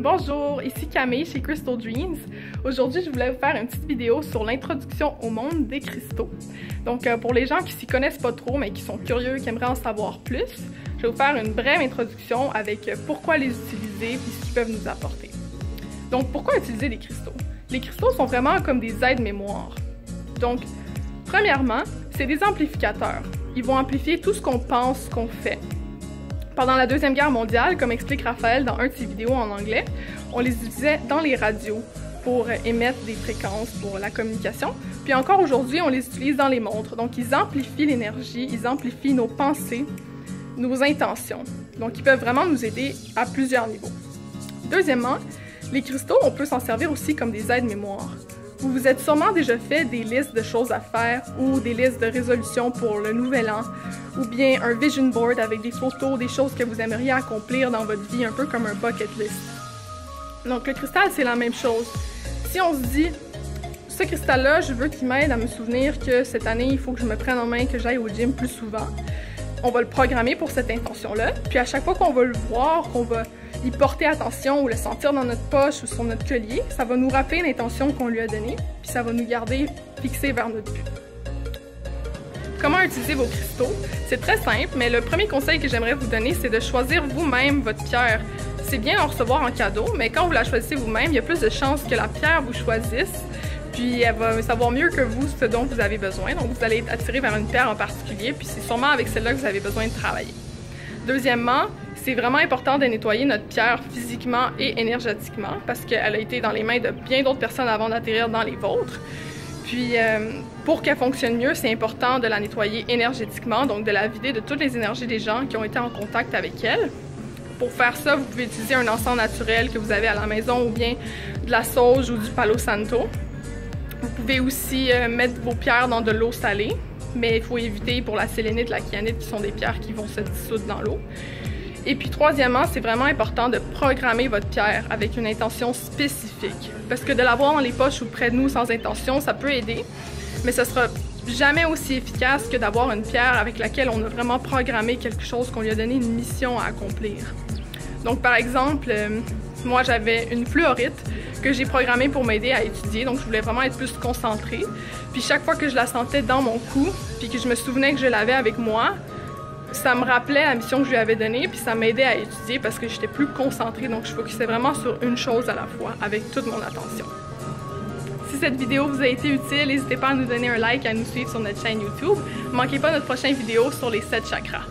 Bonjour, ici Camille chez Crystal Dreams. Aujourd'hui, je voulais vous faire une petite vidéo sur l'introduction au monde des cristaux. Donc, pour les gens qui s'y connaissent pas trop, mais qui sont curieux, qui aimeraient en savoir plus, je vais vous faire une brève introduction avec pourquoi les utiliser et ce qu'ils peuvent nous apporter. Donc, pourquoi utiliser des cristaux? Les cristaux sont vraiment comme des aides-mémoire. Donc, premièrement, c'est des amplificateurs. Ils vont amplifier tout ce qu'on pense qu'on fait. Pendant la Deuxième Guerre mondiale, comme explique Raphaël dans un de ses vidéos en anglais, on les utilisait dans les radios pour émettre des fréquences pour la communication. Puis encore aujourd'hui, on les utilise dans les montres. Donc, ils amplifient l'énergie, ils amplifient nos pensées, nos intentions. Donc, ils peuvent vraiment nous aider à plusieurs niveaux. Deuxièmement, les cristaux, on peut s'en servir aussi comme des aides-mémoire. Vous vous êtes sûrement déjà fait des listes de choses à faire ou des listes de résolutions pour le nouvel an ou bien un vision board avec des photos, des choses que vous aimeriez accomplir dans votre vie, un peu comme un bucket list. Donc le cristal, c'est la même chose. Si on se dit, ce cristal-là, je veux qu'il m'aide à me souvenir que cette année, il faut que je me prenne en main, que j'aille au gym plus souvent, on va le programmer pour cette intention-là. Puis à chaque fois qu'on va le voir, qu'on va y porter attention ou le sentir dans notre poche ou sur notre collier, ça va nous rappeler l'intention qu'on lui a donnée, puis ça va nous garder fixés vers notre but. Comment utiliser vos cristaux? C'est très simple, mais le premier conseil que j'aimerais vous donner, c'est de choisir vous-même votre pierre. C'est bien d'en recevoir en cadeau, mais quand vous la choisissez vous-même, il y a plus de chances que la pierre vous choisisse, puis elle va savoir mieux que vous ce dont vous avez besoin. Donc vous allez être attiré vers une pierre en particulier, puis c'est sûrement avec celle-là que vous avez besoin de travailler. Deuxièmement, c'est vraiment important de nettoyer notre pierre physiquement et énergétiquement parce qu'elle a été dans les mains de bien d'autres personnes avant d'atterrir dans les vôtres. Puis, pour qu'elle fonctionne mieux, c'est important de la nettoyer énergétiquement, donc de la vider de toutes les énergies des gens qui ont été en contact avec elle. Pour faire ça, vous pouvez utiliser un encens naturel que vous avez à la maison ou bien de la sauge ou du palo santo. Vous pouvez aussi mettre vos pierres dans de l'eau salée, mais il faut éviter pour la sélénite, la kyanite, qui sont des pierres qui vont se dissoudre dans l'eau. Et puis troisièmement, c'est vraiment important de programmer votre pierre avec une intention spécifique. Parce que de l'avoir dans les poches ou près de nous sans intention, ça peut aider, mais ce sera jamais aussi efficace que d'avoir une pierre avec laquelle on a vraiment programmé quelque chose, qu'on lui a donné une mission à accomplir. Donc par exemple, moi j'avais une fluorite que j'ai programmée pour m'aider à étudier, donc je voulais vraiment être plus concentrée. Puis chaque fois que je la sentais dans mon cou, puis que je me souvenais que je l'avais avec moi, ça me rappelait la mission que je lui avais donnée, puis ça m'aidait à étudier parce que j'étais plus concentrée, donc je focusais vraiment sur une chose à la fois, avec toute mon attention. Si cette vidéo vous a été utile, n'hésitez pas à nous donner un like, à nous suivre sur notre chaîne YouTube. Ne manquez pas notre prochaine vidéo sur les 7 chakras.